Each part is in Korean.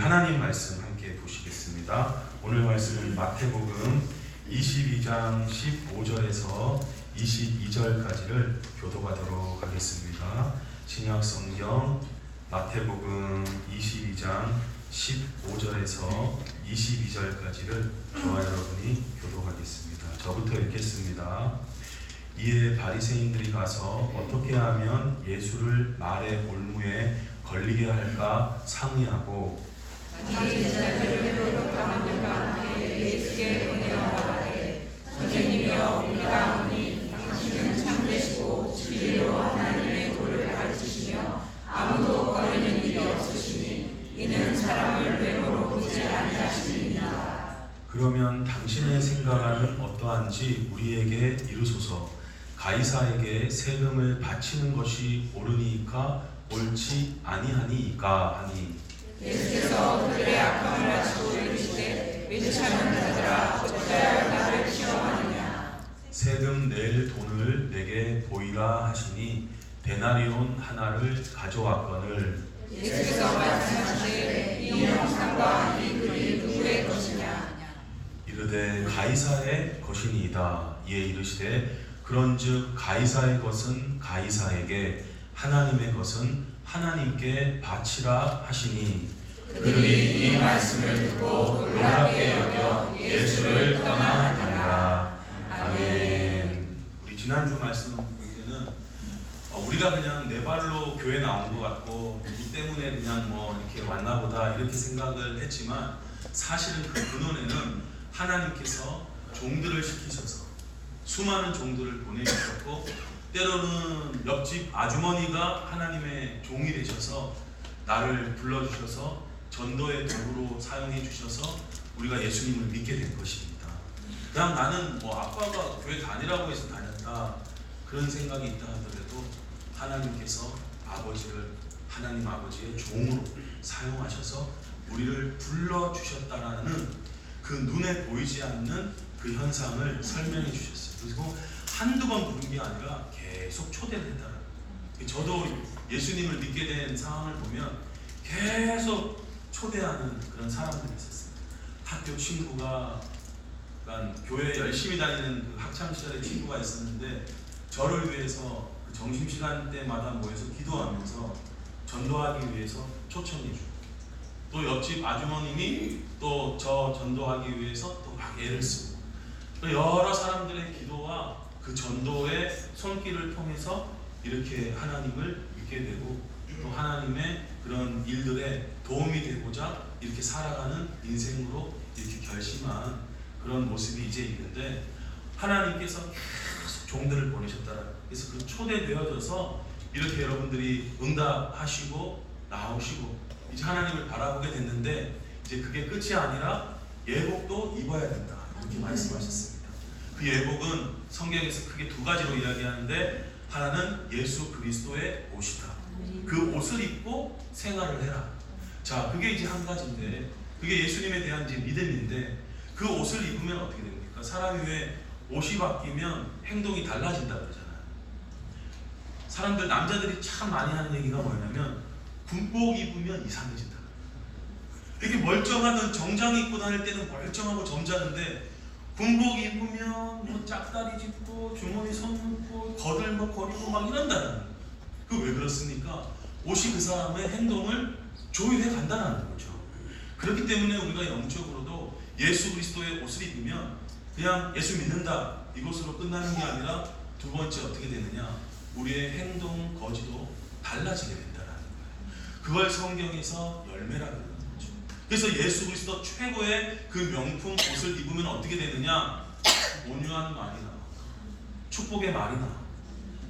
하나님 말씀 함께 보시겠습니다. 오늘 말씀은 마태복음 22장 15절에서 22절까지를 교도하도록 하겠습니다. 신약성경 마태복음 22장 15절에서 22절까지를 저와 여러분이 교도하겠습니다. 저부터 읽겠습니다. 이에 바리새인들이 가서 어떻게 하면 예수를 말의 올무에 걸리게 할까 상의하고 자기 제자들을 교독하는 가운데 예수께 문의하되 선생님이여 우리가 보니 당신은 참되시고 진리로 하나님의 도를 가르치시며 아무도 거리는 일이 없으시니 이는 사람을 외모로 보지 아니하시니이다. 그러면 당신의 생각은 어떠한지 우리에게 이르소서. 가이사에게 세금을 바치는 것이 옳으니까 옳지 아니하니이까 하니 예수께서 그들의 악함을 아시고 이르시되 괜찮은 자들아 어찌하여 나를 시험하느냐. 세금 낼 돈을 내게 보이라 하시니 데나리온 하나를 가져왔거늘 예수께서 말씀하시되 이 형상과 이 글이 누구의 것이냐. 이르되 가이사의 것이니이다. 이에 이르시되 그런즉 가이사의 것은 가이사에게 하나님의 것은 하나님께 바치라 하시니 그들이 이 말씀을 듣고 놀랍게 여겨 예수를 떠나가니라. 아멘. 우리 지난주 말씀 볼 때는 우리가 그냥 내 발로 교회 나온 것 같고 누구 때문에 그냥 뭐 이렇게 왔나보다 이렇게 생각을 했지만 사실은 그 근원에는 하나님께서 종들을 시키셔서 수많은 종들을 보내주셨고 때로는 옆집 아주머니가 하나님의 종이 되셔서 나를 불러주셔서 전도의 도구로 사용해 주셔서 우리가 예수님을 믿게 된 것입니다. 그냥 나는 뭐 아빠가 교회 다니라고 해서 다녔다 그런 생각이 있다 하더라도 하나님께서 아버지를 하나님 아버지의 종으로 사용하셔서 우리를 불러주셨다라는 그 눈에 보이지 않는 그 현상을 설명해 주셨어요. 그리고 한두 번 부른 게 아니라 계속 초대를 했다는. 저도 예수님을 믿게 된 상황을 보면 계속 초대하는 그런 사람들이 있었어요. 학교 친구가, 그러니까 교회 열심히 다니는 그 학창 시절의 친구가 있었는데 저를 위해서 그 점심시간 때마다 모여서 기도하면서 전도하기 위해서 초청해 주고 또 옆집 아주머님이 또 저 전도하기 위해서 또 막 애를 쓰고 여러 사람들의 기도와 그 전도의 손길을 통해서 이렇게 하나님을 믿게 되고 또 하나님의 그런 일들에 도움이 되고자 이렇게 살아가는 인생으로 이렇게 결심한 그런 모습이 이제 있는데 하나님께서 계속 종들을 보내셨다라. 그래서 그 초대되어져서 이렇게 여러분들이 응답하시고 나오시고 이제 하나님을 바라보게 됐는데 이제 그게 끝이 아니라 예복도 입어야 된다 이렇게 말씀하셨습니다. 그 예복은 성경에서 크게 두 가지로 이야기하는데 하나는 예수 그리스도의 옷이다. 그 옷을 입고 생활을 해라. 자, 그게 이제 한 가지인데 그게 예수님에 대한 이제 믿음인데 그 옷을 입으면 어떻게 됩니까? 사람이 왜 옷이 바뀌면 행동이 달라진다 그러잖아요. 사람들 남자들이 참 많이 하는 얘기가 뭐냐면 군복 입으면 이상해진다. 이렇게 멀쩡하던 정장 입고 다닐 때는 멀쩡하고 점잖은데 군복 입으면 뭐 짝다리 짚고 주머니 손 넣고 거들먹거리고 막 이런다는. 그 왜 그렇습니까? 옷이 그 사람의 행동을 조율해 간다는 거죠. 그렇기 때문에 우리가 영적으로도 예수 그리스도의 옷을 입으면 그냥 예수 믿는다 이것으로 끝나는 게 아니라 두 번째 어떻게 되느냐, 우리의 행동 거지도 달라지게 된다는 거예요. 그걸 성경에서 열매라고 하는 거죠. 그래서 예수 그리스도 최고의 그 명품 옷을 입으면 어떻게 되느냐, 온유한 말이 나와, 축복의 말이 나와,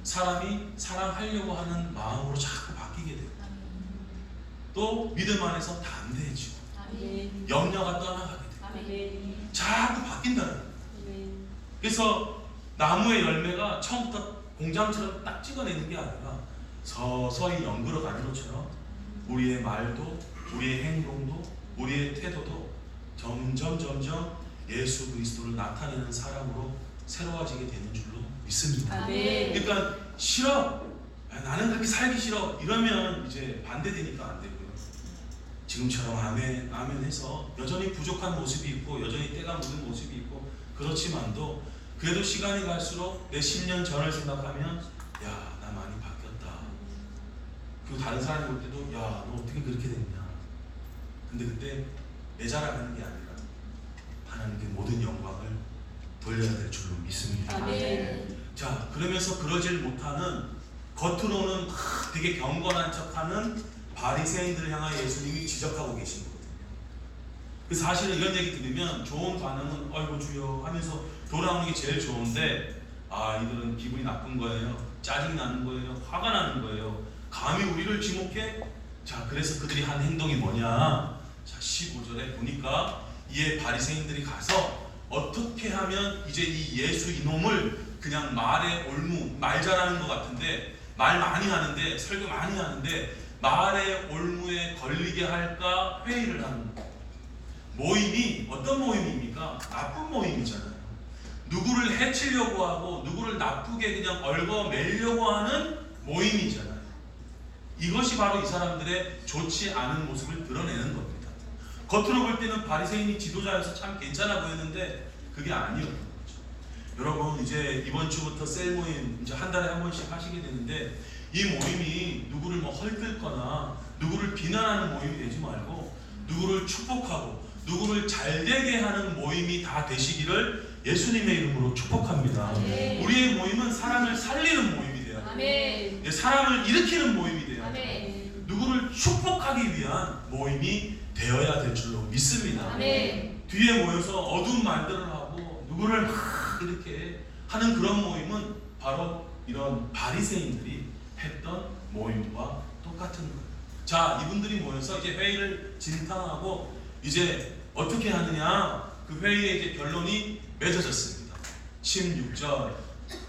사람이 사랑하려고 하는 마음으로 자꾸 바뀌게 돼요. 또 믿음 안에서 담대해지고 염려가 떠나가게 돼요. 자꾸 바뀐다는 거예요. 그래서 나무의 열매가 처음부터 공장처럼 딱 찍어내는 게 아니라 서서히 연그러 가는 것처럼 우리의 말도 우리의 행동도 우리의 태도도 점점 예수 그리스도를 나타내는 사람으로 새로워지게 되는 줄로 믿습니다. 그러니까 싫어, 나는 그렇게 살기 싫어 이러면 이제 반대되니까 안 되고요. 지금처럼 아멘 아멘 해서 여전히 부족한 모습이 있고 여전히 때가 묻은 모습이 있고 그렇지만도 그래도 시간이 갈수록 내 10년 전을 생각하면 야, 나 많이 바뀌었다. 그리고 다른 사람이 볼 때도 야, 너 어떻게 그렇게 됐냐. 근데 그때 내 자랑하는 게 아니라 하나님께 모든 영광을 돌려야 될 줄로 믿습니다. 아멘. 자, 그러면서 그러질 못하는 겉으로는 막 되게 경건한 척하는 바리새인들을 향하여 예수님이 지적하고 계신 거거든요. 그 사실은 이런 얘기 들으면 좋은 반응은 아이고 주여 하면서 돌아오는 게 제일 좋은데 이들은 기분이 나쁜 거예요. 짜증이 나는 거예요. 화가 나는 거예요. 감히 우리를 지목해? 자, 그래서 그들이 한 행동이 뭐냐? 자, 15절에 보니까 이에 바리새인들이 가서 어떻게 하면 이제 이 예수 이놈을 그냥 말에 올무, 말 잘하는 것 같은데 말 많이 하는데 설교 많이 하는데 말에 올무에 걸리게 할까 회의를 하는 거예요. 모임이 어떤 모임입니까? 나쁜 모임이잖아요. 누구를 해치려고 하고 누구를 나쁘게 그냥 얽어매려고 하는 모임이잖아요. 이것이 바로 이 사람들의 좋지 않은 모습을 드러내는 겁니다. 겉으로 볼 때는 바리새인이 지도자여서 참 괜찮아 보였는데 그게 아니었던 거죠. 여러분, 이제 이번 주부터 셀 모임 이제 한 달에 한 번씩 하시게 되는데 이 모임이 누구를 뭐 헐뜯거나 누구를 비난하는 모임이 되지 말고 누구를 축복하고 누구를 잘되게 하는 모임이 다 되시기를 예수님의 이름으로 축복합니다. 아멘. 우리의 모임은 사람을 살리는 모임이 돼야 돼요. 사람을 일으키는 모임이 돼야 돼요. 누구를 축복하기 위한 모임이 되어야 될 줄로 믿습니다. 뒤에 모여서 어두운 말들을 하고 누구를 막 이렇게 하는 그런 모임은 바로 이런 바리새인들이 했던 모임과 똑같은 거예요. 자, 이분들이 모여서 이제 회의를 진탕하고 이제 어떻게 하느냐, 그 회의의 이제 결론이 맺어졌습니다. 16절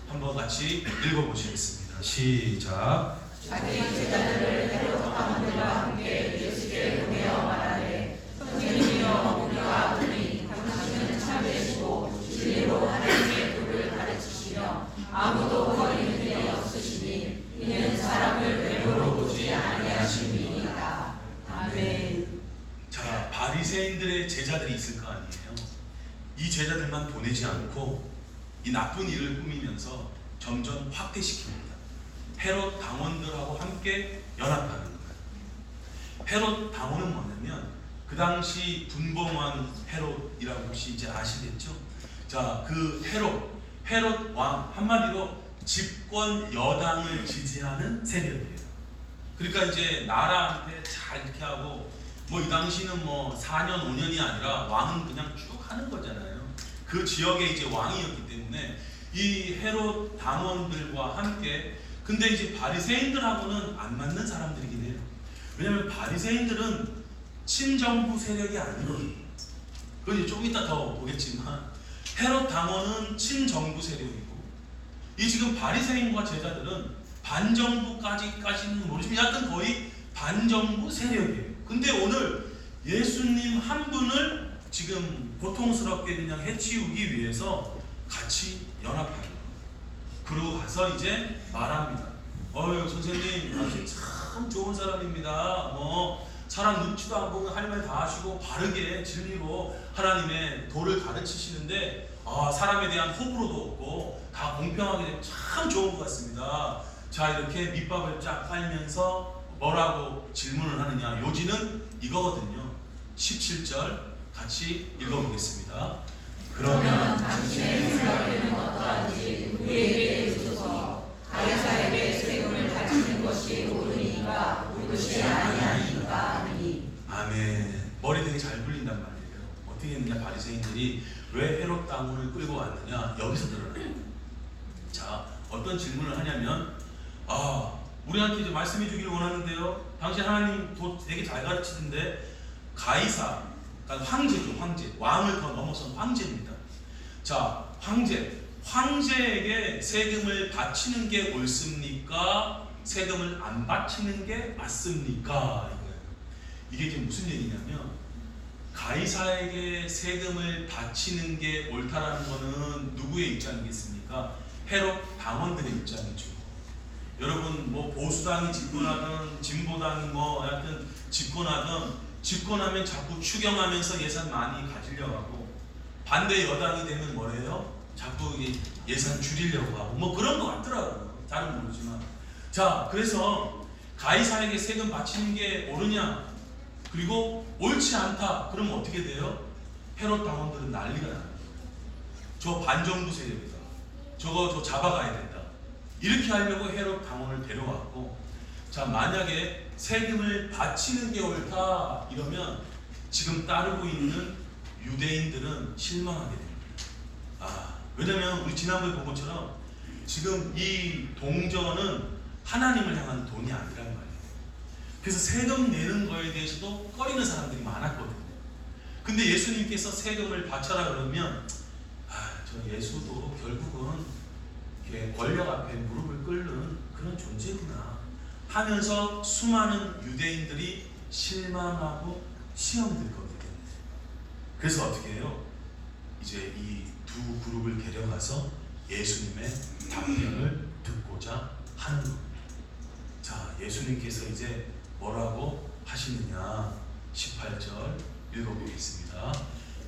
한번 같이 읽어보시겠습니다. 시작. 자기 제자들을 헤롯 왕들과 함께 예수께 보내어 말하되 선생님이여 우리가 보니 당신은 참되시고 진리로 하나님의 도를 가르치시며 아무도 거리는 일이 없으시니 이는 사람을 외모로 보지 아니하심이니이다. 아멘. 자, 바리새인들의 제자들이 있을 거 아니에요. 이 제자들만 보내지 않고 이 나쁜 일을 꾸미면서 점점 확대시킵니다. 헤롯 당원들하고 함께 연합하는 거예요. 헤롯 당원은 뭐냐면 그 당시 분봉왕 헤롯이라고 혹시 이제 아시겠죠? 자, 그 헤롯 왕, 한마디로 집권 여당을 지지하는 세력이에요. 그러니까 이제 나라한테 잘 이렇게 하고 뭐 이 당시는 뭐 4년 5년이 아니라 왕은 그냥 쭉 하는 거잖아요. 그 지역에 이제 왕이었기 때문에 이 헤롯 당원들과 함께, 근데 이제 바리새인들하고는 안 맞는 사람들이긴 해요. 왜냐하면 바리새인들은 친정부 세력이 아니거든요. 그건 이제 좀 이따 더 보겠지만 헤롯 당원은 친정부 세력이고 이 지금 바리새인과 제자들은 반정부까지는 모르지만 약간 거의 반정부 세력이에요. 근데 오늘 예수님 한 분을 지금 고통스럽게 그냥 해치우기 위해서 같이 연합하는 거예요. 그러고 가서 이제 말합니다. 선생님, 당신 참 좋은 사람입니다. 뭐 사람 눈치도 안 보고 할 말 다 하시고 바르게 진리로 하나님의 도를 가르치시는데 사람에 대한 호불호도 없고 다 공평하게 되면 참 좋은 것 같습니다. 자, 이렇게 밑밥을 쫙 깔면서 뭐라고 질문을 하느냐, 요지는 이거거든요. 17절 같이 읽어보겠습니다. 그러면 당신의 생각에는 어떠한지 우리에게 주소서. 가이사에게 세금을 바치는 것이 옳으니까 옳지 아니하니까 하니. 아멘. 머리 되게 잘 굴린단 말이에요. 어떻게 했느냐, 바리새인들이 왜 헤롯 당원을 끌고 왔느냐, 여기서 드러나요. 자, 어떤 질문을 하냐면 우리한테 이제 말씀해 주기를 원하는데요. 당신 하나님 도 되게 잘 가르치던데 가이사, 그러니까 황제죠. 황제, 왕을 더 넘어선 황제입니다. 자, 황제에게 세금을 바치는 게 옳습니까? 세금을 안 바치는 게 맞습니까? 이거예요. 이게 지금 무슨 얘기냐면 가이사에게 세금을 바치는 게 옳다라는 거는 누구의 입장이겠습니까? 헤롯 당원들의 입장이죠. 여러분, 뭐 보수당이 집권하든 진보당이 뭐 하여튼 집권하든 집권하면 자꾸 추경하면서 예산 많이 가지려고 하고, 반대 여당이 되면 뭐래요? 자꾸 예산 줄이려고 하고 뭐 그런 것 같더라고요. 잘은 모르지만. 자, 그래서 가이사에게 세금 바치는 게 옳으냐, 그리고 옳지 않다 그러면 어떻게 돼요? 헤롯 당원들은 난리가 나요. 저 반정부 세력이다, 저 잡아가야 된다, 이렇게 하려고 헤롯 당원을 데려왔고, 자, 만약에 세금을 바치는 게 옳다 이러면 지금 따르고 있는 유대인들은 실망하게 됩니다. 왜냐면 우리 지난번에 본 것처럼 지금 이 동전은 하나님을 향한 돈이 아니란 말이에요. 그래서 세금 내는 거에 대해서도 꺼리는 사람들이 많았거든요. 근데 예수님께서 세금을 바쳐라 그러면 저 예수도 결국은 권력 앞에 무릎을 꿇는 그런 존재구나 하면서 수많은 유대인들이 실망하고 시험 들거든요. 그래서 어떻게 해요? 이제 이 두 그룹을 데려가서 예수님의 답변을 듣고자 하는 겁니다. 자, 예수님께서 이제 뭐라고 하시느냐, 18절 읽어보겠습니다.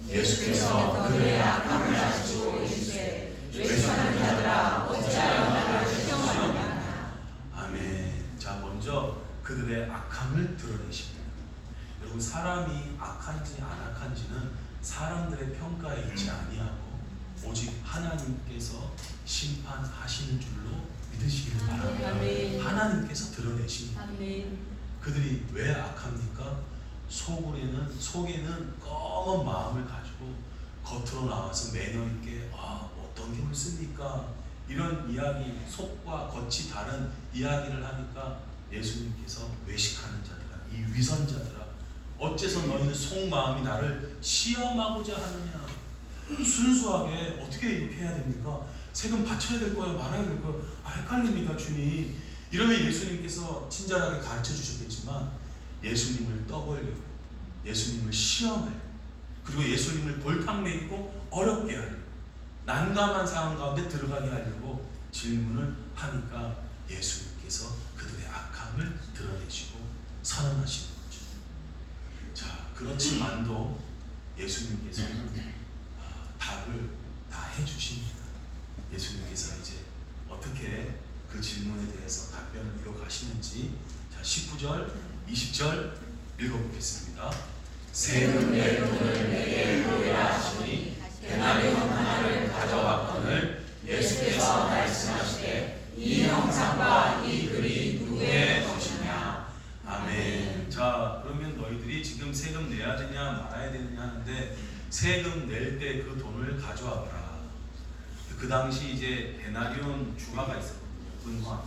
예수께서 그들의 악함을 아시고 이르시되 외쳐하는 자들아 어찌하여 나를 시험하느냐. 아멘. 자, 먼저 그들의 악함을 드러내십니다. 여러분, 사람이 악한지 안 악한지는 사람들의 평가에 있지 아니하고 오직 하나님께서 심판하시는 줄로 믿으시길 바랍니다. 하나님께서 드러내십니다. 그들이 왜 악합니까? 속에는 검은 마음을 가지고 겉으로 나와서 매너 있게 어떤 게 옳습니까? 이런 이야기, 속과 겉이 다른 이야기를 하니까 예수님께서 외식하는 자들아, 이 위선자들아, 어째서 너희는 속마음이 나를 시험하고자 하느냐? 순수하게 어떻게 이렇게 해야 됩니까? 세금 바쳐야 될 거예요? 말아야 될 거예요? 헷갈립니다, 주님. 이러면 예수님께서 친절하게 가르쳐 주셨겠지만 예수님을 떠벌리고 예수님을 시험하려, 그리고 예수님을 볼탕 먹이고 어렵게 하려, 난감한 상황 가운데 들어가게 하려고 질문을 하니까 예수님께서 그들의 악함을 드러내시고 선언하시는 거죠. 자, 그렇지만도 예수님께서는 답을 다 해주십니다. 예수님께서 이제 어떻게 그 질문에 대해서 답변을 이뤄가시는지, 자, 19절, 20절 읽어보겠습니다. 세금 낼 돈을 내게 보이라 하시니 데나리온 하나를 가져왔거늘 예수께서 말씀하시되 이 형상과 이 글이 누구의 것이냐. 아멘. 자, 그러면 너희들이 지금 세금 내야 되냐 말아야 되느냐 하는데, 세금 낼 때 그 돈을 가져와봐라. 그 당시 이제 데나리온 주화가 있었거든요. 은화.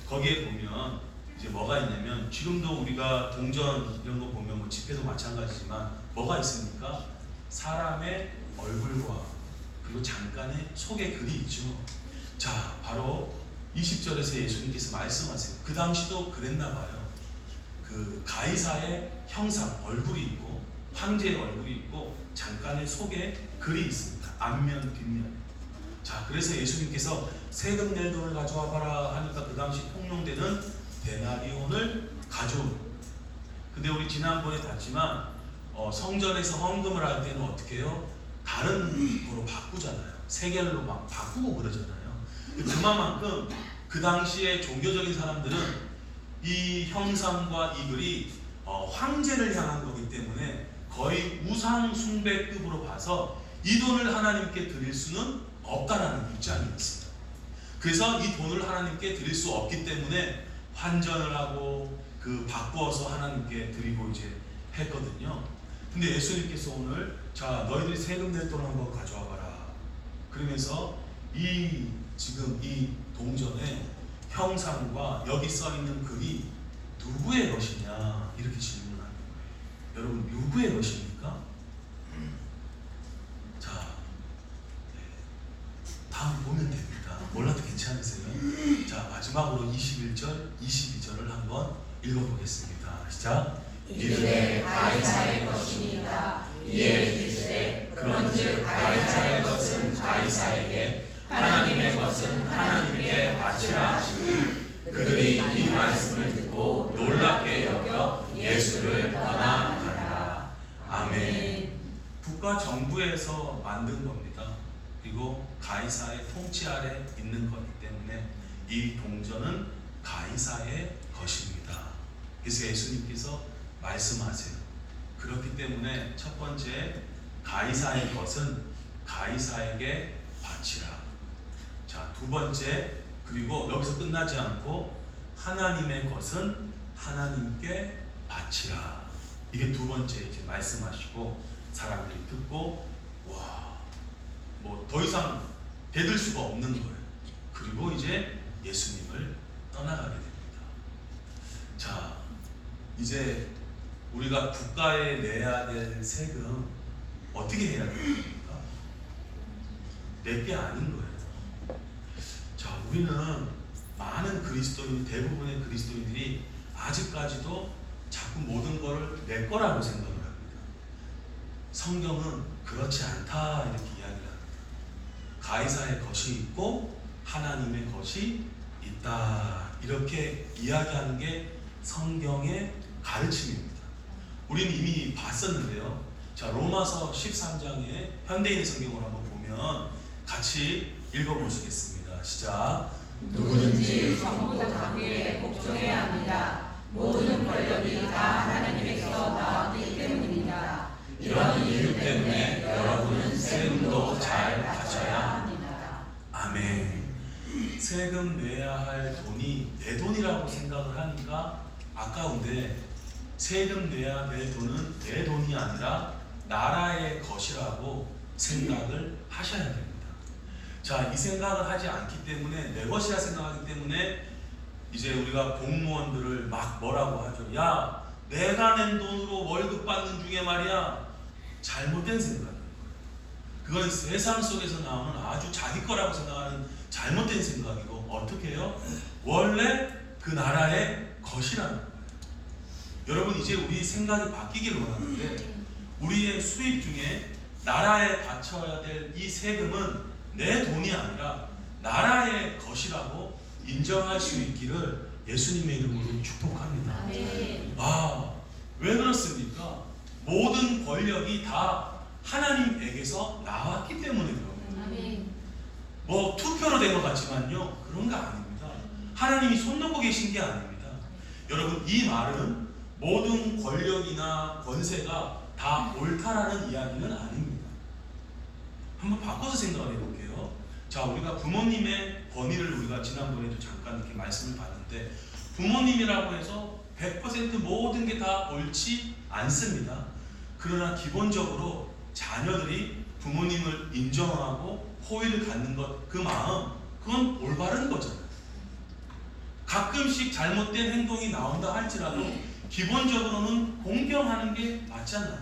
거기에 보면 이제 뭐가 있냐면, 지금도 우리가 동전 이런 거 보면 뭐 지폐도 마찬가지지만 뭐가 있습니까? 사람의 얼굴과 그리고 잠깐의 속의 글이 있죠. 자, 바로 20절에서 예수님께서 말씀하세요. 그 당시도 그랬나 봐요. 그 가이사의 형상, 얼굴이 있고 황제의 얼굴이 있고 잠깐의 속에 글이 있습니다. 앞면, 뒷면. 자, 그래서 예수님께서 세금 낼 돈을 가져와 봐라 하니까 그 당시 통용되는 데나리온을 가져온. 근데 우리 지난번에 봤지만 성전에서 헌금을 할 때는 어떻게 해요? 다른 거로 바꾸잖아요. 세겔로 막 바꾸고 그러잖아요. 그만큼 그 당시에 종교적인 사람들은 이 형상과 이 글이 황제를 향한 거기 때문에 거의 우상 숭배급으로 봐서 이 돈을 하나님께 드릴 수는 없다라는 입장이었습니다. 그래서 이 돈을 하나님께 드릴 수 없기 때문에 환전을 하고 그 바꾸어서 하나님께 드리고 이제 했거든요. 근데 예수님께서 오늘, 자, 너희들이 세금 낼 돈 한번 가져와 봐라 그러면서 지금 이 동전의 형상과 여기 써 있는 글이 누구의 것이냐 이렇게 질문하는 거예요. 여러분, 누구의 것입니까? 자, 다음 보면 됩니다. 몰라도 괜찮으세요? 자, 마지막으로 21절, 22절을 한번 읽어보겠습니다. 시작. 이르되 가이사의 것이니라. 이에 이르시되 그런즉 가이사의 것은 가이사에게, 하나님의 것은 하나님께 바치라 하시니, 그들이 이 말씀을 듣고 놀랍게 여겨 예수를 떠나가니라. 국가 정부에서 만든 겁니다. 그리고 가이사의 통치 아래 있는 거기 때문에 이 동전은 가이사의 것입니다. 그래서 예수님께서 말씀하세요. 그렇기 때문에 첫 번째, 가이사의 것은 가이사에게 바치라. 자, 두 번째, 그리고 여기서 끝나지 않고 하나님의 것은 하나님께 바치라. 이게 두 번째 이제 말씀하시고 사람들이 듣고 와, 뭐 더 이상 대들 수가 없는 거예요. 그리고 이제 예수님을 떠나가게 됩니다. 자, 이제 우리가 국가에 내야 될 세금 어떻게 해야 됩니까? 내 게 아닌 거예요. 자, 우리는 많은 그리스도인, 대부분의 그리스도인들이 아직까지도 자꾸 모든 것을 내 거라고 생각을 합니다. 성경은 그렇지 않다 이렇게 이야기를 합니다. 가이사의 것이 있고 하나님의 것이 있다 이렇게 이야기하는 게 성경의 가르침입니다. 우리는 이미 봤었는데요. 자, 로마서 13장의 현대인 성경을 한번 보면 같이 읽어보시겠습니다. 시작. 누구든지 정부 자기에 복종해야 합니다. 모든 권력이 다 하나님에게서 나왔기 때문입니다. 이런 이유 때문에 여러분은 세금도 잘 바쳐야 합니다. 아멘. 세금 내야 할 돈이 내 돈이라고 생각을 하니까 아까운데, 세금 내야 될 돈은 내 돈이 아니라 나라의 것이라고 생각을 하셔야 됩니다. 자, 이 생각을 하지 않기 때문에, 내 것이라 생각하기 때문에 이제 우리가 공무원들을 막 뭐라고 하죠. 야, 내가 낸 돈으로 월급 받는 중에 말이야. 잘못된 생각이에요. 그건 세상 속에서 나오는 아주 자기 거라고 생각하는 잘못된 생각이고, 어떻게 해요? 원래 그 나라의 것이라는 거예요. 여러분, 이제 우리 생각이 바뀌기를 원하는데, 우리의 수입 중에 나라에 바쳐야 될 이 세금은 내 돈이 아니라 나라의 것이라고 인정할 수 있기를 예수님의 이름으로 축복합니다. 아, 왜 그렇습니까? 모든 권력이 다 하나님에게서 나왔기 때문에 그럽니다. 뭐 투표로 된 것 같지만요, 그런 거 아닙니다. 하나님이 손 놓고 계신 게 아닙니다. 여러분, 이 말은 모든 권력이나 권세가 다 옳다라는 이야기는 아닙니다. 한번 바꿔서 생각을 해볼게요. 자, 우리가 부모님의 권위를 우리가 지난번에도 잠깐 이렇게 말씀을 봤는데, 부모님이라고 해서 100% 모든 게 다 옳지 않습니다. 그러나 기본적으로 자녀들이 부모님을 인정하고 호의를 갖는 것, 그 마음, 그건 올바른 거잖아요. 가끔씩 잘못된 행동이 나온다 할지라도 기본적으로는 공경하는 게 맞잖아요.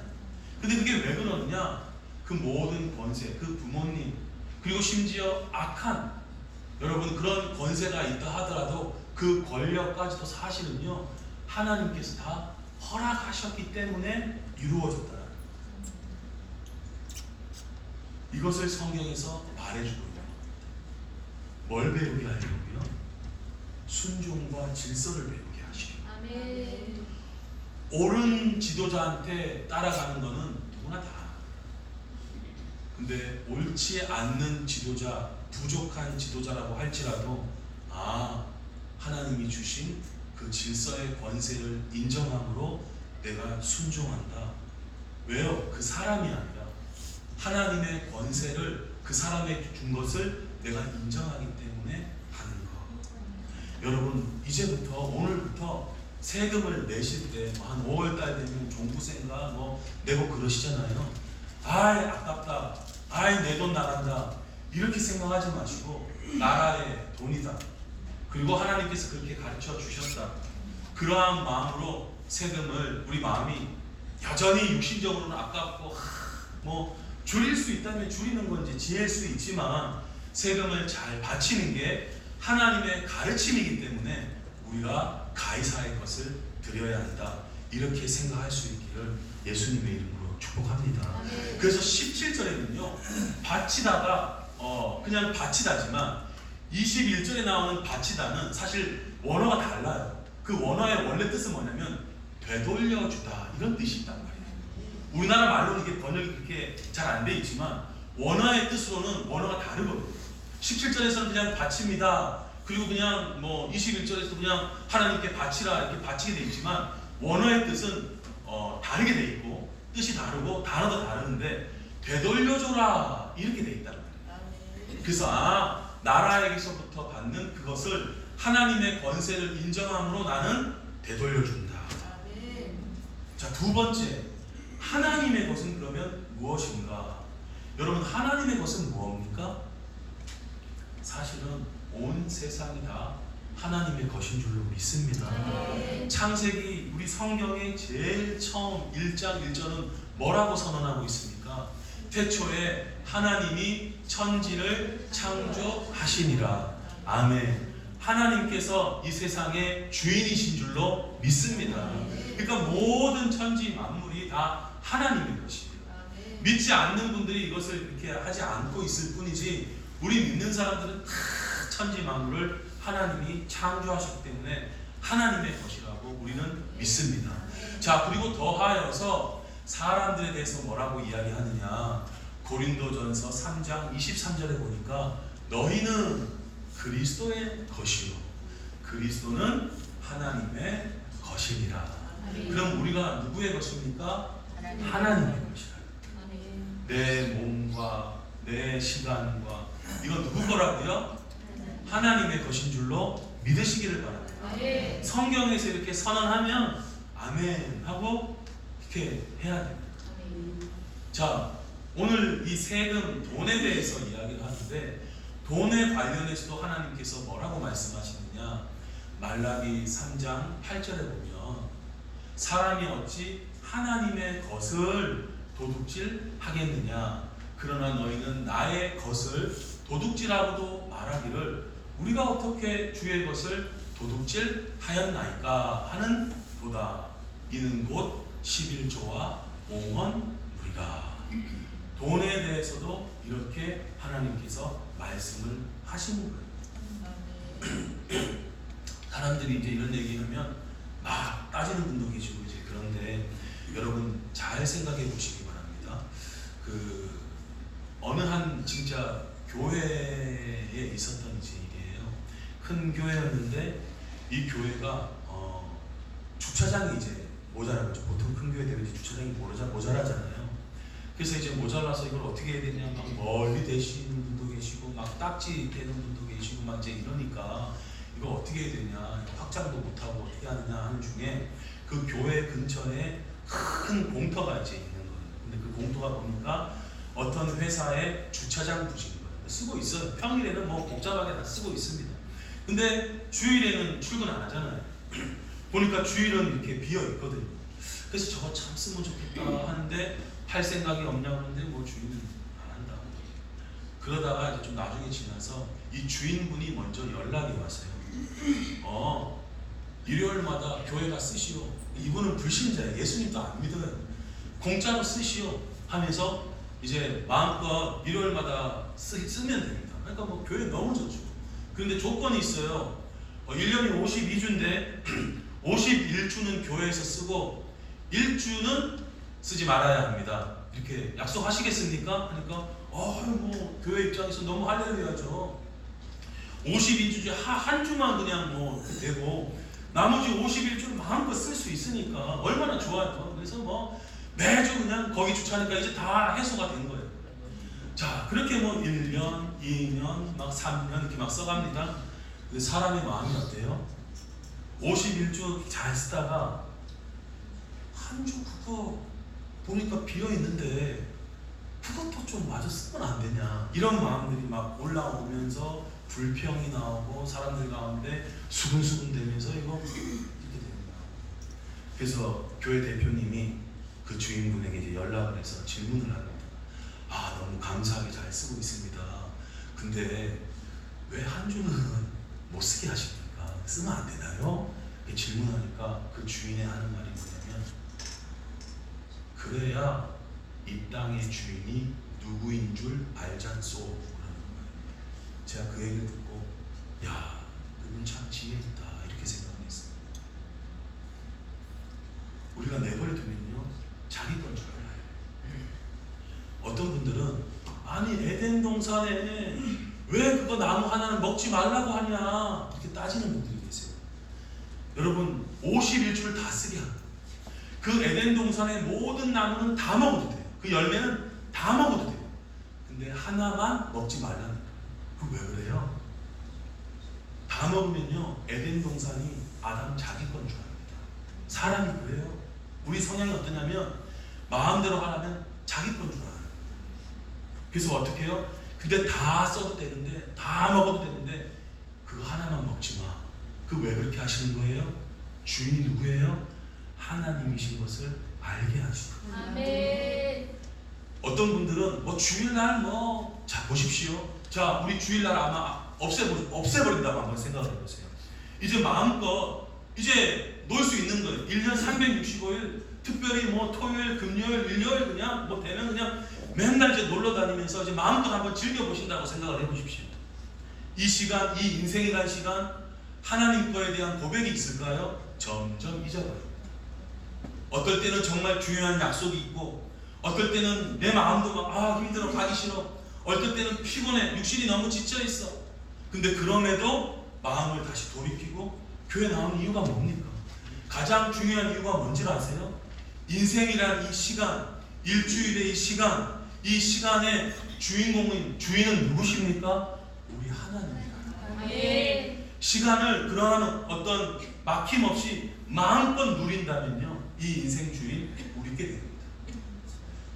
근데 그게 왜 그러느냐? 그 모든 권세, 그 부모님, 그리고 심지어 악한, 여러분, 그런 권세가 있다 하더라도 그 권력까지도 사실은요, 하나님께서 다 허락하셨기 때문에 이루어졌다는 거예요. 이것을 성경에서 말해주고 있는 겁니다. 뭘 배우게 하려고요? 순종과 질서를 배우게 하시고, 옳은 지도자한테 따라가는 거는 누구나 다. 근데 옳지 않는 지도자, 부족한 지도자라고 할지라도, 아, 하나님이 주신 그 질서의 권세를 인정함으로 내가 순종한다. 왜요? 그 사람이 아니라 하나님의 권세를 그 사람에게 준 것을 내가 인정하기 때문에 하는 거. 여러분, 이제부터, 오늘부터 세금을 내실 때 한 5월달 되면 종부세인가 뭐 내고 그러시잖아요. 아이, 아깝다. 아이, 내 돈 나간다. 이렇게 생각하지 마시고, 나라의 돈이다. 그리고 하나님께서 그렇게 가르쳐 주셨다. 그러한 마음으로 세금을, 우리 마음이 여전히 육신적으로는 아깝고 뭐 줄일 수 있다면 줄이는 건지 지낼 수 있지만, 세금을 잘 바치는 게 하나님의 가르침이기 때문에 우리가 가이사의 것을 드려야 한다. 이렇게 생각할 수 있기를 예수님의 이름으로 축복합니다. 그래서 17절에는요, 바치다가 그냥 바치다지만 21절에 나오는 바치다는 사실 원어가 달라요. 그 원어의 원래 뜻은 뭐냐면 되돌려주다, 이런 뜻이 있단 말이에요. 우리나라 말로는 이게 번역이 그렇게 잘 안 돼 있지만 원어의 뜻으로는 원어가 다르거든요. 17절에서는 그냥 바칩니다. 그리고 그냥 뭐 21절에서 그냥 하나님께 바치라 이렇게 바치게 돼 있지만 원어의 뜻은 다르게 돼 있고 뜻이 다르고 단어도 다르는데 되돌려줘라 이렇게 돼 있다는 거예요. 그래서 나라에게서부터 받는 그것을 하나님의 권세를 인정함으로 나는 되돌려준다. 자, 두 번째, 하나님의 것은 그러면 무엇인가? 여러분, 하나님의 것은 무엇입니까? 사실은 온 세상이 다 하나님의 것인 줄로 믿습니다. 창세기 우리 성경의 제일 처음 1장 1절은 뭐라고 선언하고 있습니까? 태초에 하나님이 천지를 창조하시니라. 아멘. 하나님께서 이 세상의 주인이신 줄로 믿습니다. 그러니까 모든 천지 만물이 다 하나님의 것입니다. 믿지 않는 분들이 이것을 이렇게 하지 않고 있을 뿐이지 우리 믿는 사람들은 다 천지 만물을 하나님이 창조하셨기 때문에 하나님의 것이라고 우리는 믿습니다. 자, 그리고 더하여서 사람들에 대해서 뭐라고 이야기하느냐? 고린도전서 3장 23절에 보니까 너희는 그리스도의 것이요 그리스도는 하나님의 것이니라. 그럼 우리가 누구의 것입니까? 하나님의 것이라. 내 몸과 내 시간과 이거 누구 거라고요? 하나님의 것인 줄로 믿으시기를 바랍니다. 성경에서 이렇게 선언하면 아멘 하고 이렇게 해야 됩니다. 자, 오늘 이 세금 돈에 대해서 이야기를 하는데 돈에 관련해서도 하나님께서 뭐라고 말씀하시느냐? 말라기 3장 8절에 보면 사람이 어찌 하나님의 것을 도둑질 하겠느냐? 그러나 너희는 나의 것을 도둑질하고도 말하기를 우리가 어떻게 주의 것을 도둑질 하였나이까 하는 도다. 이는 곧 11조와 5원 무리가. 돈에 대해서도 이렇게 하나님께서 말씀을 하시는 거예요. 사람들이 이제 이런 얘기하면 막 따지는 분도 계시고 이제 그런데 여러분 잘 생각해 보시기 바랍니다. 어느 한 진짜 교회에 있었던 일이에요. 큰 교회였는데 이 교회가 주차장이 이제 모자란 거죠. 보통 큰 교회 되면 주차장이 모자라잖아요. 그래서 이제 모자라서 이걸 어떻게 해야 되냐, 막 멀리 대시는 분도 계시고, 막 딱지 떼는 분도 계시고, 막 이제 이러니까 이거 어떻게 해야 되냐, 확장도 못하고 어떻게 하느냐 하는 중에 그 교회 근처에 큰 공터가 이제 있는 거예요. 근데 그 공터가 보니까 어떤 회사의 주차장 부지인 거예요. 쓰고 있어요. 평일에는 뭐 복잡하게 다 쓰고 있습니다. 근데 주일에는 출근 안 하잖아요. 보니까 주일은 이렇게 비어 있거든요. 그래서 저거 참 쓰면 좋겠다 하는데 할 생각이 없냐고 하는데 뭐 주인은 안 한다. 그러다가 이제 좀 나중에 지나서 이 주인분이 먼저 연락이 왔어요. 일요일마다 교회가 쓰시오. 이분은 불신자예요. 예수님도 안 믿어요. 공짜로 쓰시오 하면서 이제 마음껏 일요일마다 쓰면 됩니다. 그러니까 뭐 교회 너무 좋죠. 그런데 조건이 있어요. 1년이 52주인데 51주는 교회에서 쓰고 1주는 쓰지 말아야 합니다. 이렇게 약속하시겠습니까? 하니까 뭐 교회 입장에서 너무 할렐루야죠. 52주 한 주만 그냥 뭐 되고 나머지 51주는 마음껏 쓸 수 있으니까 얼마나 좋아요. 그래서 뭐 매주 그냥 거기 주차하니까 이제 다 해소가 된 거예요. 자, 그렇게 뭐 1년, 2년, 막 3년 이렇게 막 써갑니다. 그 사람의 마음이 어때요? 51주 잘 쓰다가 한 주 그거 보니까 비어 있는데 그것도 좀 마저 쓰면 안 되냐, 이런 마음들이 막 올라오면서 불평이 나오고 사람들 가운데 수근수근 되면서 이거 이렇게 됩니다. 그래서 교회 대표님이 그 주인분에게 이제 연락을 해서 질문을 합니다. 너무 감사하게 잘 쓰고 있습니다. 근데 왜 한 주는 못 쓰게 하십니까? 쓰면 안 되나요? 이렇게 질문하니까 그 주인의 하는 말이 뭐냐면, 그래야 이 땅의 주인이 누구인 줄 알잖소 라는 거예요. 제가 그 얘기를 듣고 야, 그분 참 지혜 있다 이렇게 생각했어요. 우리가 내버려 두면요 자기 건 줄 알아요. 분들은 아니 에덴 동산에 왜 그거 나무 하나는 먹지 말라고 하냐 이렇게 따지는 분들이 계세요. 여러분 51주를 다 쓰게 합니다. 그 에덴 동산의 모든 나무는 다 먹어도 돼요. 그 열매는 다 먹어도 돼요. 근데 하나만 먹지 말라는 거예요. 그 왜 그래요? 다 먹으면요 에덴 동산이 아담 자기 건 줄 압니다. 사람이 그래요. 우리 성향이 어떠냐면 마음대로 하라면 자기 건 줄 알아요. 그래서 어떻게 해요? 근데 다 써도 되는데 다 먹어도 되는데 그거 하나만 먹지 마. 그 왜 그렇게 하시는 거예요? 주인이 누구예요? 하나님이신 것을 알게 하시고. 아멘. 어떤 분들은 뭐 주일날 자 보십시오. 자 우리 주일날 아마 없애버린다고 한번 생각을 해보세요. 이제 마음껏 이제 놀 수 있는 거예요. 1년 365일 특별히 토요일, 금요일, 일요일 그냥 되면 그냥 맨날 이제 놀러 다니면서 이제 마음껏 한번 즐겨보신다고 생각을 해보십시오. 이 시간, 이 인생이라는 시간 하나님 거에 대한 고백이 있을까요? 점점 잊어버립니다. 어떨 때는 정말 중요한 약속이 있고 어떨 때는 내 마음도 힘들어 가기 싫어. 어떨 때는 피곤해. 육신이 너무 지쳐있어. 근데 그럼에도 마음을 다시 돌이키고 교회 나오는 이유가 뭡니까? 가장 중요한 이유가 뭔지 아세요? 인생이란 이 시간, 일주일의 이 시간, 이 시간의 주인은 누구십니까? 우리 하나님입니다. 아멘. 시간을 그러한 어떤 막힘없이 마음껏 누린다면요 이 인생 주인 우리께 됩니다.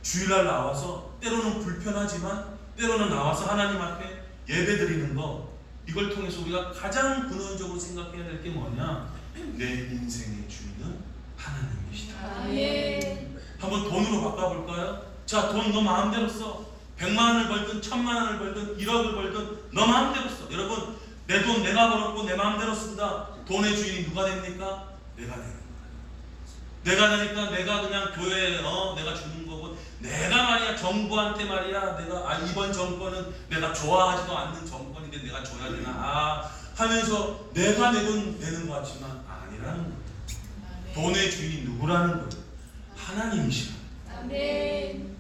주일날 나와서 때로는 불편하지만 때로는 나와서 하나님 앞에 예배드리는 거, 이걸 통해서 우리가 가장 근원적으로 생각해야 될 게 뭐냐? 내 인생의 주인은 하나님이시다. 아멘. 한번 돈으로 바꿔볼까요? 자, 돈 너 마음대로 써. 100만 원을 벌든 1000만 원을 벌든 1억을 벌든 너 마음대로 써. 여러분, 내 돈 내가 벌었고 내 마음대로 쓴다. 돈의 주인이 누가 됩니까? 내가 되는 거예요. 내가 되니까 내가 그냥 교회에 내가 주는 거고, 내가 말이야 정부한테 말이야 내가 이번 정권은 내가 좋아하지도 않는 정권인데 내가 줘야 되나 하면서 내가 내 돈 내는 것 같지만 아니라는 거예요. 돈의 주인이 누구라는 거예요? 하나님이시라. 아멘.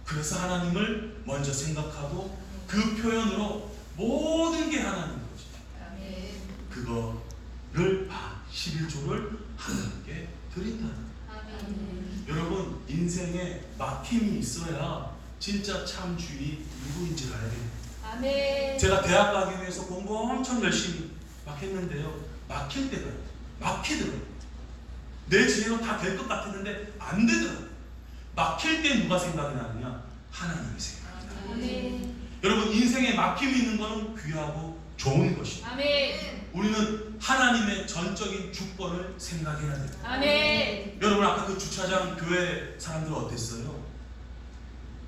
그래서 하나님을 먼저 생각하고 그 표현으로 모든 게 하나님인 거죠. 아멘. 그거를 11조를 하나님께 드린다는 거예요. 아멘. 여러분, 인생에 막힘이 있어야 진짜 참 주인이 누구인지를 알게 돼요. 아멘. 제가 대학 가기 위해서 공부 엄청 열심히 막 했는데요, 막힐 때가 막히더라고요. 내 지혜로 다 될 것 같았는데 안 되더라고요. 막힐 때 누가 생각이 나느냐? 하나님이 생각이 나요. 아멘. 여러분, 인생에 막힘이 있는 것은 귀하고 좋은 것입니다. 아멘. 우리는 하나님의 전적인 주권을 생각해야 돼요. 아멘. 여러분, 아까 그 주차장 교회 사람들 어땠어요?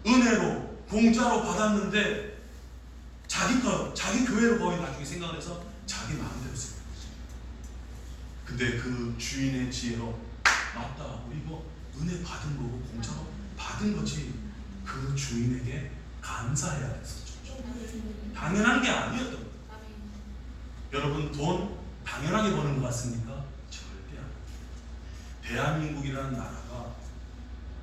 은혜로 공짜로 받았는데 자기 교회로 거의 나중에 생각을 해서 자기 마음대로 쓰는 거죠. 근데 그 주인의 지혜로 맞다, 우리 이거 은혜 받은 거고 공짜로 받은 거지, 그 주인에게 감사해야 됐었죠. 당연한 게 아니었던 거예요. 여러분, 돈 당연하게 버는 것 같습니까? 절대 아니에요. 대한민국이라는 나라가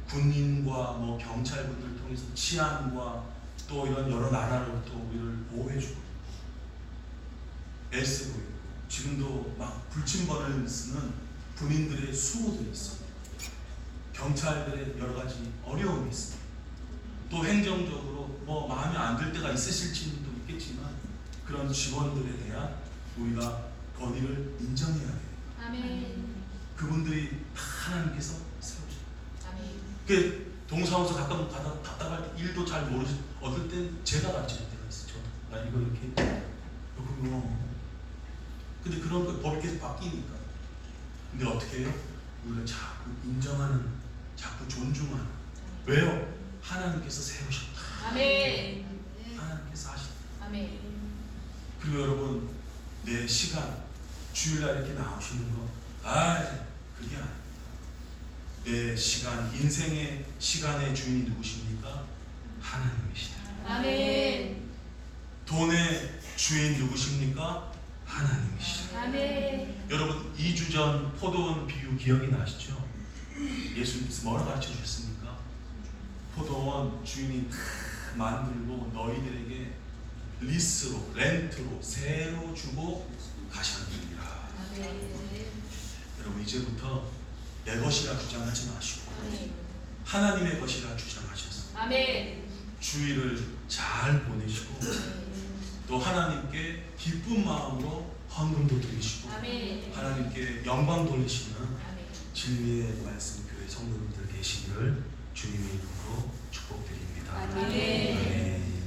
군인과 경찰분들 통해서 치안과 또 이런 여러 나라로부터 우리를 보호해주고 애쓰고 있고, 지금도 막 불침번을 쓰는 군인들의 수모들이 있어요. 경찰들의 여러 가지 어려움이 있습니다. 또 행정적으로 마음에 안 들 때가 있으실지도 있겠지만 그런 직원들에 대한 우리가 권위를 인정해야 돼요. 아멘. 그분들이 다 하나님께서 세우셨어요. 아멘. 그 동사무소 가끔 답답할 때 일도 잘 모르시, 어떨 땐 제가 가르칠 때가 있어요. 나 이거 이렇게 근데 그런 거 법이 계속 바뀌니까. 근데 어떻게 해요? 우리가 자꾸 인정하는, 자꾸 존중하는. 왜요? 하나님께서 세우셨다. 아멘. 하나님께서 하셨다. 아멘. 그리고 여러분, 내 시간, 주일날 이렇게 나오시는 거, 그게 아닙니다. 내 시간, 인생의 시간의 주인이 누구십니까? 하나님이시다. 아멘. 돈의 주인 누구십니까? 하나님이시다. 아멘. 여러분, 2주 전 포도원 비유 기억이 나시죠? 예수님께서 뭐라 가르쳐 주셨습니까? 포도원 주인이 만들고 너희들에게 리스로, 렌트로, 새로 주고 가셨느니라. 여러분, 이제부터 내 것이라 주장하지 마시고 하나님의 것이라 주장하셔서 주일을 잘 보내시고 또 하나님께 기쁜 마음으로 헌금도 드리시고 하나님께 영광 돌리시는 진리의 말씀 교회 성도님들 계시기를 주님의 이름으로 축복드립니다. 아멘.